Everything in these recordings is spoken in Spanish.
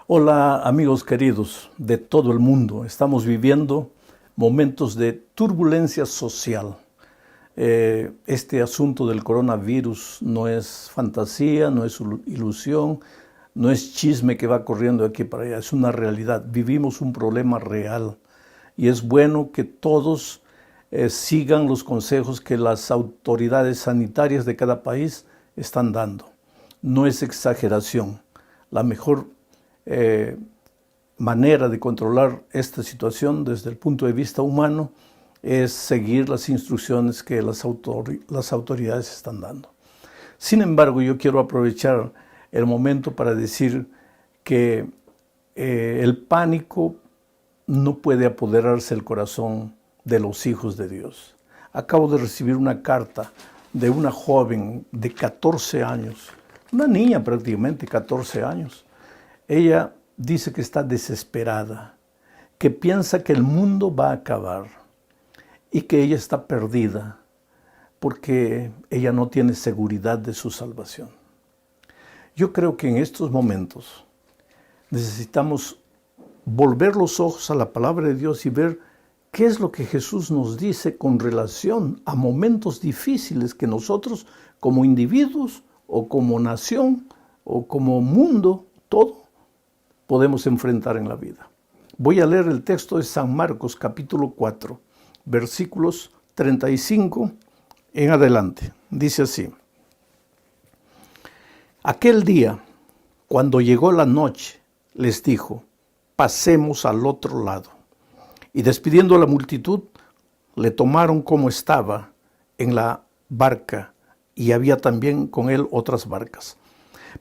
Hola amigos queridos de todo el mundo. Estamos viviendo momentos de turbulencia social. Este asunto del coronavirus no es fantasía, no es ilusión, no es chisme que va corriendo de aquí para allá, es una realidad. Vivimos un problema real y es bueno que todos sigan los consejos que las autoridades sanitarias de cada país están dando. No es exageración. La mejor manera de controlar esta situación desde el punto de vista humano es seguir las instrucciones que las autoridades están dando. Sin embargo, yo quiero aprovechar el momento para decir que el pánico no puede apoderarse del corazón de los hijos de Dios. Acabo de recibir una carta de una joven de 14 años, una niña prácticamente, 14 años. Ella dice que está desesperada, que piensa que el mundo va a acabar y que ella está perdida porque ella no tiene seguridad de su salvación. Yo creo que en estos momentos necesitamos volver los ojos a la palabra de Dios y ver qué es lo que Jesús nos dice con relación a momentos difíciles que nosotros como individuos o como nación o como mundo, todo, podemos enfrentar en la vida. Voy a leer el texto de San Marcos capítulo 4, versículos 35 en adelante. Dice así: Aquel día, cuando llegó la noche, les dijo: pasemos al otro lado. Y despidiendo a la multitud, le tomaron como estaba en la barca, y había también con él otras barcas.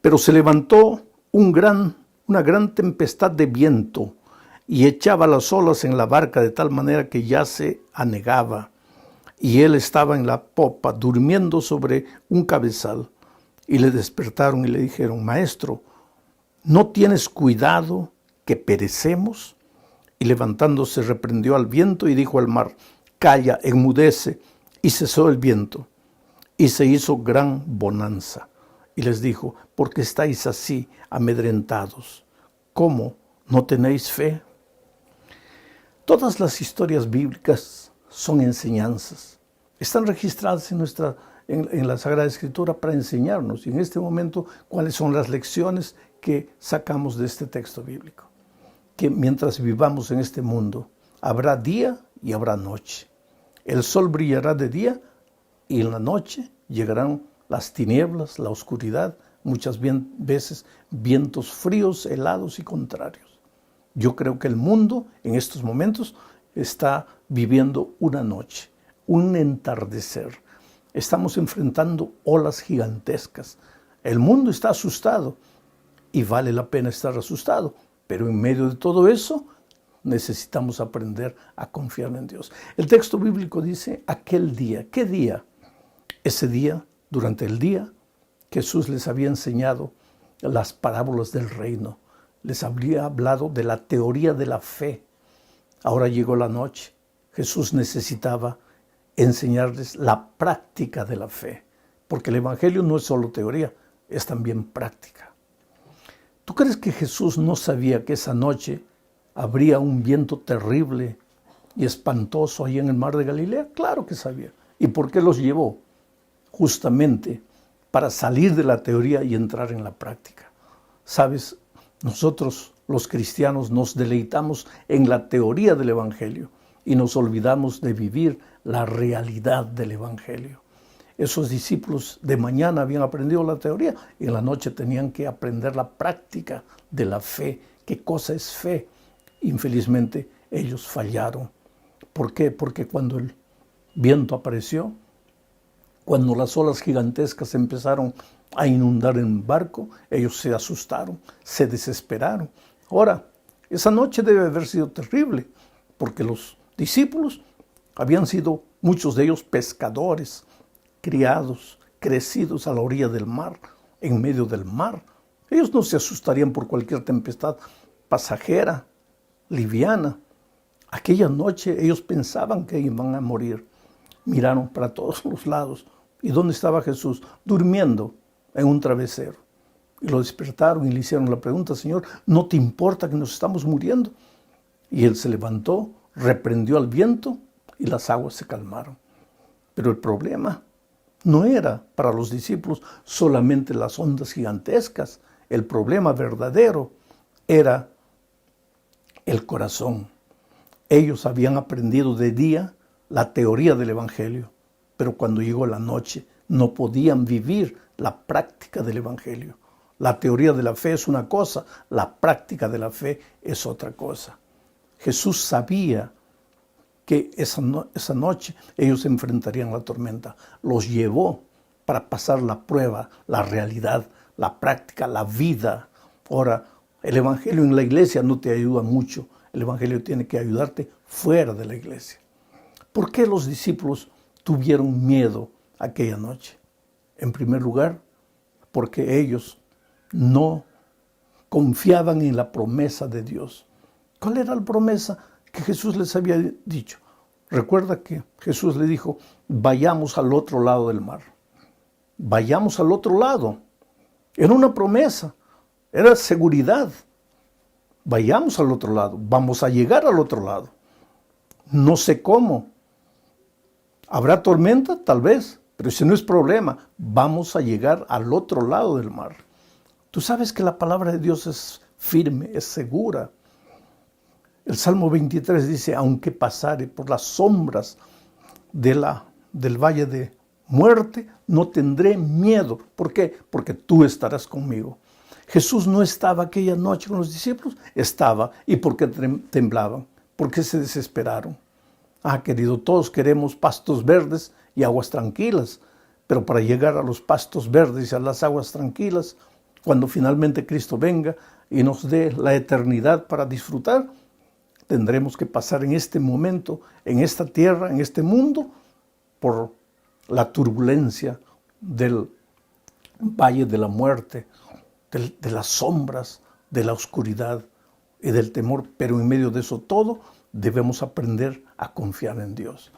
Pero se levantó una gran tempestad de viento y echaba las olas en la barca de tal manera que ya se anegaba. Y él estaba en la popa, durmiendo sobre un cabezal. Y le despertaron y le dijeron: Maestro, ¿no tienes cuidado que perecemos? Y levantándose reprendió al viento y dijo al mar: Calla, enmudece. Y cesó el viento. Y se hizo gran bonanza. Y les dijo: ¿por qué estáis así amedrentados? ¿Cómo no tenéis fe? Todas las historias bíblicas son enseñanzas. Están registradas en la Sagrada Escritura para enseñarnos. Y en este momento, ¿cuáles son las lecciones que sacamos de este texto bíblico? Que mientras vivamos en este mundo, habrá día y habrá noche. El sol brillará de día y en la noche llegarán las tinieblas, la oscuridad, muchas veces vientos fríos, helados y contrarios. Yo creo que el mundo en estos momentos está viviendo una noche, un entardecer. Estamos enfrentando olas gigantescas. El mundo está asustado y vale la pena estar asustado, pero en medio de todo eso necesitamos aprender a confiar en Dios. El texto bíblico dice: aquel día. ¿Qué día? Ese día, durante el día, Jesús les había enseñado las parábolas del reino. Les había hablado de la teoría de la fe. Ahora llegó la noche. Jesús necesitaba enseñarles la práctica de la fe, porque el Evangelio no es solo teoría, es también práctica. ¿Tú crees que Jesús no sabía que esa noche habría un viento terrible y espantoso ahí en el mar de Galilea? Claro que sabía. ¿Y por qué los llevó? Justamente para salir de la teoría y entrar en la práctica. ¿Sabes? Nosotros, los cristianos, nos deleitamos en la teoría del Evangelio y nos olvidamos de vivir la realidad del Evangelio. Esos discípulos de mañana habían aprendido la teoría y en la noche tenían que aprender la práctica de la fe. ¿Qué cosa es fe? Infelizmente, ellos fallaron. ¿Por qué? Porque cuando el viento apareció, cuando las olas gigantescas empezaron a inundar el barco, ellos se asustaron, se desesperaron. Ahora, esa noche debe haber sido terrible, porque los discípulos habían sido, muchos de ellos, pescadores, criados, crecidos a la orilla del mar, en medio del mar. Ellos no se asustarían por cualquier tempestad pasajera, liviana. Aquella noche ellos pensaban que iban a morir. Miraron para todos los lados. ¿Y dónde estaba Jesús? Durmiendo en un travesero. Y lo despertaron y le hicieron la pregunta: Señor, ¿no te importa que nos estamos muriendo? Y él se levantó, reprendió al viento y las aguas se calmaron. Pero el problema no era para los discípulos solamente las ondas gigantescas. El problema verdadero era el corazón. Ellos habían aprendido de día la teoría del Evangelio, pero cuando llegó la noche no podían vivir la práctica del Evangelio. La teoría de la fe es una cosa, la práctica de la fe es otra cosa. Jesús sabía que esa noche ellos enfrentarían la tormenta. Los llevó para pasar la prueba, la realidad, la práctica, la vida. Ahora, el Evangelio en la iglesia no te ayuda mucho. El Evangelio tiene que ayudarte fuera de la iglesia. ¿Por qué los discípulos tuvieron miedo aquella noche? En primer lugar, porque ellos no confiaban en la promesa de Dios. ¿Cuál era la promesa que Jesús les había dicho? Recuerda que Jesús le dijo: vayamos al otro lado del mar. Vayamos al otro lado. Era una promesa, era seguridad. Vayamos al otro lado, vamos a llegar al otro lado. No sé cómo. ¿Habrá tormenta? Tal vez, pero ese no es problema. Vamos a llegar al otro lado del mar. Tú sabes que la palabra de Dios es firme, es segura. El Salmo 23 dice: aunque pasare por las sombras del valle de muerte, no tendré miedo. ¿Por qué? Porque tú estarás conmigo. Jesús no estaba aquella noche con los discípulos, estaba. ¿Y por qué temblaban? ¿Por qué se desesperaron? Querido, todos queremos pastos verdes y aguas tranquilas, pero para llegar a los pastos verdes y a las aguas tranquilas, cuando finalmente Cristo venga y nos dé la eternidad para disfrutar, tendremos que pasar en este momento, en esta tierra, en este mundo, por la turbulencia del valle de la muerte, de las sombras, de la oscuridad y del temor. Pero en medio de eso todo, debemos aprender a confiar en Dios.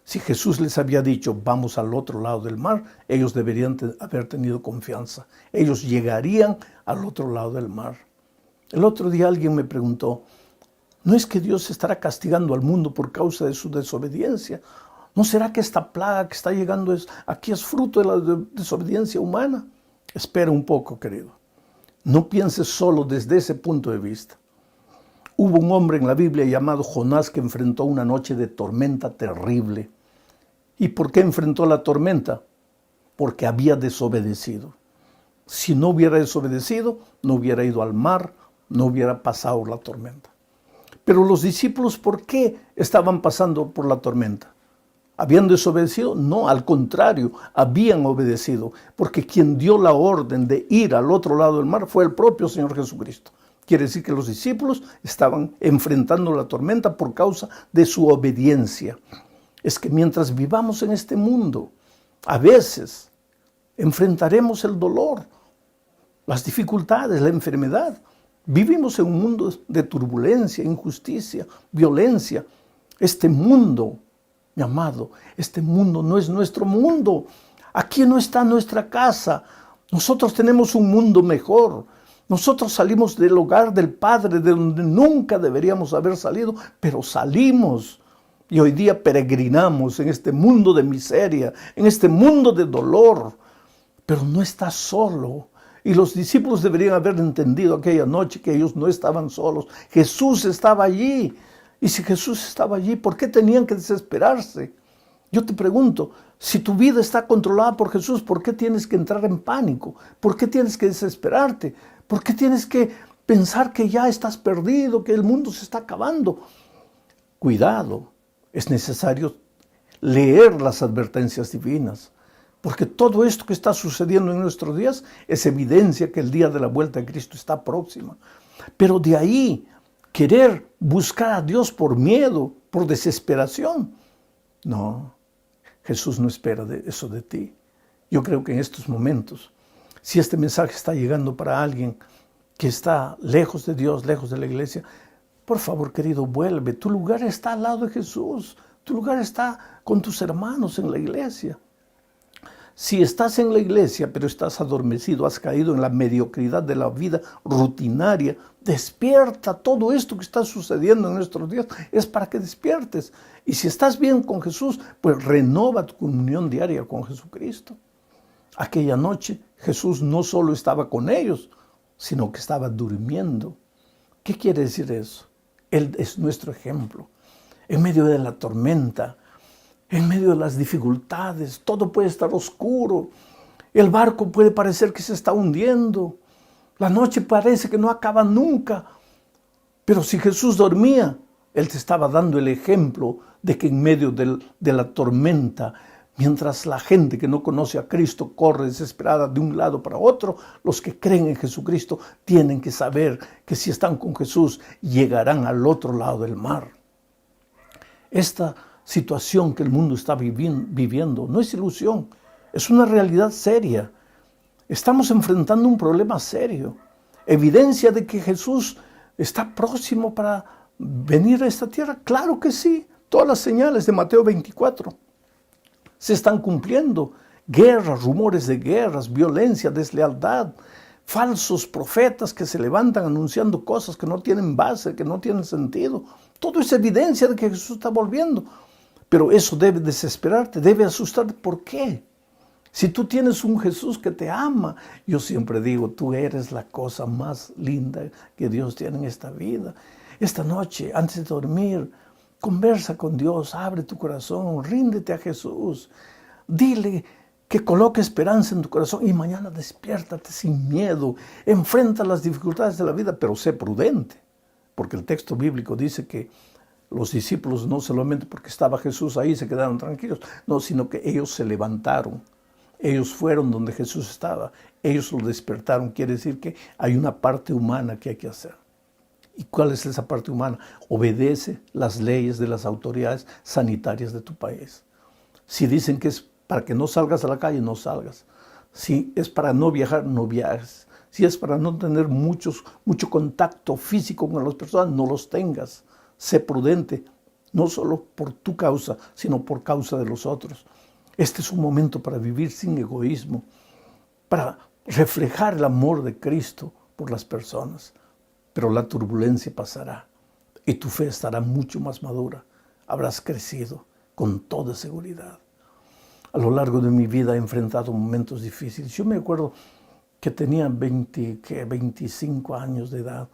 Si Jesús les había dicho: vamos al otro lado del mar, ellos deberían haber tenido confianza. Ellos llegarían al otro lado del mar. El otro día alguien me preguntó: ¿no es que Dios estará castigando al mundo por causa de su desobediencia? ¿No será que esta plaga que está llegando aquí es fruto de la desobediencia humana? Espera un poco, querido. No pienses solo desde ese punto de vista. Hubo un hombre en la Biblia llamado Jonás que enfrentó una noche de tormenta terrible. ¿Y por qué enfrentó la tormenta? Porque había desobedecido. Si no hubiera desobedecido, no hubiera ido al mar, no hubiera pasado la tormenta. Pero los discípulos, ¿por qué estaban pasando por la tormenta? ¿Habían desobedecido? No, al contrario, habían obedecido, porque quien dio la orden de ir al otro lado del mar fue el propio Señor Jesucristo. Quiere decir que los discípulos estaban enfrentando la tormenta por causa de su obediencia. Es que mientras vivamos en este mundo, a veces enfrentaremos el dolor, las dificultades, la enfermedad. Vivimos en un mundo de turbulencia, injusticia, violencia. Este mundo, mi amado, este mundo no es nuestro mundo. Aquí no está nuestra casa. Nosotros tenemos un mundo mejor. Nosotros salimos del hogar del Padre, de donde nunca deberíamos haber salido, pero salimos. Y hoy día peregrinamos en este mundo de miseria, en este mundo de dolor. Pero no estás solo. Y los discípulos deberían haber entendido aquella noche que ellos no estaban solos. Jesús estaba allí. Y si Jesús estaba allí, ¿por qué tenían que desesperarse? Yo te pregunto, si tu vida está controlada por Jesús, ¿por qué tienes que entrar en pánico? ¿Por qué tienes que desesperarte? ¿Por qué tienes que pensar que ya estás perdido, que el mundo se está acabando? Cuidado, es necesario leer las advertencias divinas, porque todo esto que está sucediendo en nuestros días es evidencia que el día de la vuelta de Cristo está próxima. Pero de ahí, querer buscar a Dios por miedo, por desesperación, no, Jesús no espera eso de ti. Yo creo que en estos momentos, si este mensaje está llegando para alguien que está lejos de Dios, lejos de la iglesia, por favor, querido, vuelve. Tu lugar está al lado de Jesús. Tu lugar está con tus hermanos en la iglesia. Si estás en la iglesia, pero estás adormecido, has caído en la mediocridad de la vida rutinaria, despierta. Todo esto que está sucediendo en nuestros días es para que despiertes. Y si estás bien con Jesús, pues renova tu comunión diaria con Jesucristo. Aquella noche Jesús no solo estaba con ellos, sino que estaba durmiendo. ¿Qué quiere decir eso? Él es nuestro ejemplo. En medio de la tormenta, en medio de las dificultades, todo puede estar oscuro. El barco puede parecer que se está hundiendo. La noche parece que no acaba nunca. Pero si Jesús dormía, Él te estaba dando el ejemplo de que en medio de la tormenta, mientras la gente que no conoce a Cristo corre desesperada de un lado para otro, los que creen en Jesucristo tienen que saber que si están con Jesús, llegarán al otro lado del mar. Esta situación que el mundo está viviendo no es ilusión, es una realidad seria. Estamos enfrentando un problema serio, evidencia de que Jesús está próximo para venir a esta tierra. Claro que sí, todas las señales de Mateo 24 se están cumpliendo. Guerras, rumores de guerras, violencia, deslealtad, falsos profetas que se levantan anunciando cosas que no tienen base, que no tienen sentido. Todo es evidencia de que Jesús está volviendo. Pero eso debe desesperarte, debe asustarte. ¿Por qué? Si tú tienes un Jesús que te ama, yo siempre digo, tú eres la cosa más linda que Dios tiene en esta vida. Esta noche, antes de dormir, conversa con Dios, abre tu corazón, ríndete a Jesús. Dile que coloque esperanza en tu corazón y mañana despiértate sin miedo. Enfrenta las dificultades de la vida, pero sé prudente. Porque el texto bíblico dice que los discípulos no solamente porque estaba Jesús ahí se quedaron tranquilos, no, sino que ellos se levantaron. Ellos fueron donde Jesús estaba. Ellos lo despertaron. Quiere decir que hay una parte humana que hay que hacer. ¿Y cuál es esa parte humana? Obedece las leyes de las autoridades sanitarias de tu país. Si dicen que es para que no salgas a la calle, no salgas. Si es para no viajar, no viajes. Si es para no tener mucho contacto físico con las personas, no los tengas. Sé prudente, no solo por tu causa, sino por causa de los otros. Este es un momento para vivir sin egoísmo, para reflejar el amor de Cristo por las personas. Pero la turbulencia pasará y tu fe estará mucho más madura. Habrás crecido con toda seguridad. A lo largo de mi vida he enfrentado momentos difíciles. Yo me acuerdo que tenía 25 años de edad.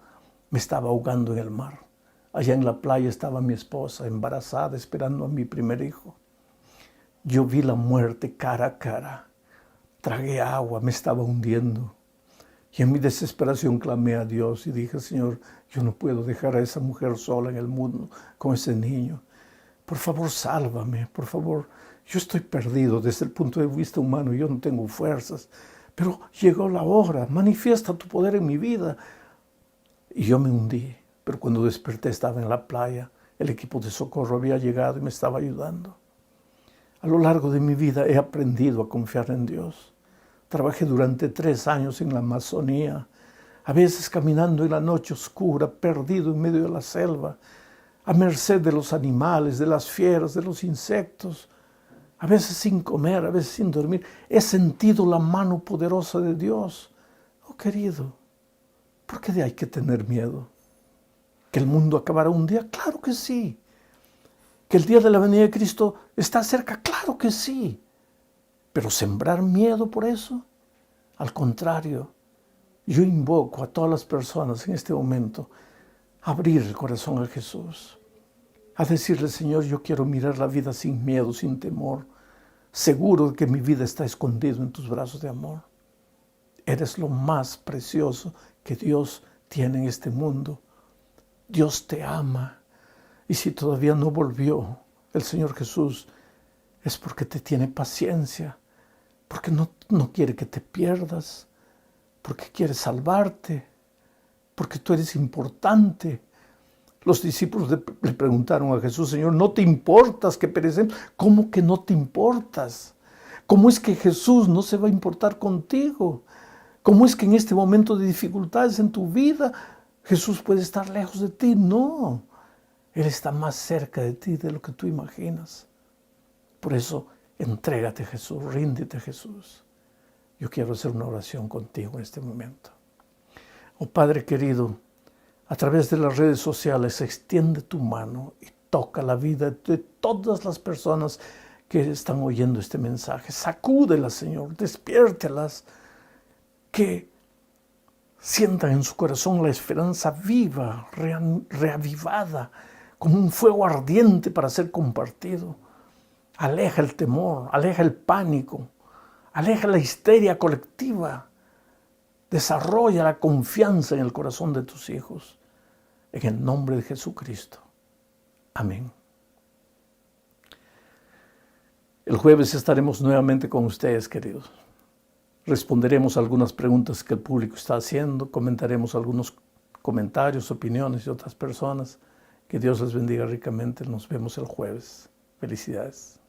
Me estaba ahogando en el mar. Allá en la playa estaba mi esposa embarazada esperando a mi primer hijo. Yo vi la muerte cara a cara. Tragué agua, me estaba hundiendo. Y en mi desesperación clamé a Dios y dije, Señor, yo no puedo dejar a esa mujer sola en el mundo con ese niño. Por favor, sálvame, por favor. Yo estoy perdido desde el punto de vista humano, yo no tengo fuerzas. Pero llegó la hora, manifiesta tu poder en mi vida. Y yo me hundí, pero cuando desperté estaba en la playa. El equipo de socorro había llegado y me estaba ayudando. A lo largo de mi vida he aprendido a confiar en Dios. Trabajé durante 3 años en la Amazonía, a veces caminando en la noche oscura, perdido en medio de la selva, a merced de los animales, de las fieras, de los insectos, a veces sin comer, a veces sin dormir. He sentido la mano poderosa de Dios. Oh, querido, ¿por qué hay que tener miedo? ¿Que el mundo acabará un día? Claro que sí. ¿Que el día de la venida de Cristo está cerca? Claro que sí. Pero sembrar miedo por eso, al contrario, yo invoco a todas las personas en este momento a abrir el corazón a Jesús, a decirle, Señor, yo quiero mirar la vida sin miedo, sin temor, seguro de que mi vida está escondida en tus brazos de amor. Eres lo más precioso que Dios tiene en este mundo. Dios te ama. Y si todavía no volvió el Señor Jesús, es porque te tiene paciencia, porque no quiere que te pierdas, porque quiere salvarte, porque tú eres importante. Los discípulos le preguntaron a Jesús, Señor, ¿no te importas que perecemos? ¿Cómo que no te importas? ¿Cómo es que Jesús no se va a importar contigo? ¿Cómo es que en este momento de dificultades en tu vida Jesús puede estar lejos de ti? No, Él está más cerca de ti de lo que tú imaginas. Por eso Entrégate, Jesús, ríndete, Jesús. Yo quiero hacer una oración contigo en este momento. Oh Padre querido, a través de las redes sociales extiende tu mano y toca la vida de todas las personas que están oyendo este mensaje. Sacúdelas, Señor, despiértelas, que sientan en su corazón la esperanza viva, reavivada, como un fuego ardiente para ser compartido. Aleja el temor, aleja el pánico, aleja la histeria colectiva. Desarrolla la confianza en el corazón de tus hijos. En el nombre de Jesucristo. Amén. El jueves estaremos nuevamente con ustedes, queridos. Responderemos algunas preguntas que el público está haciendo, comentaremos algunos comentarios, opiniones de otras personas. Que Dios les bendiga ricamente. Nos vemos el jueves. Felicidades.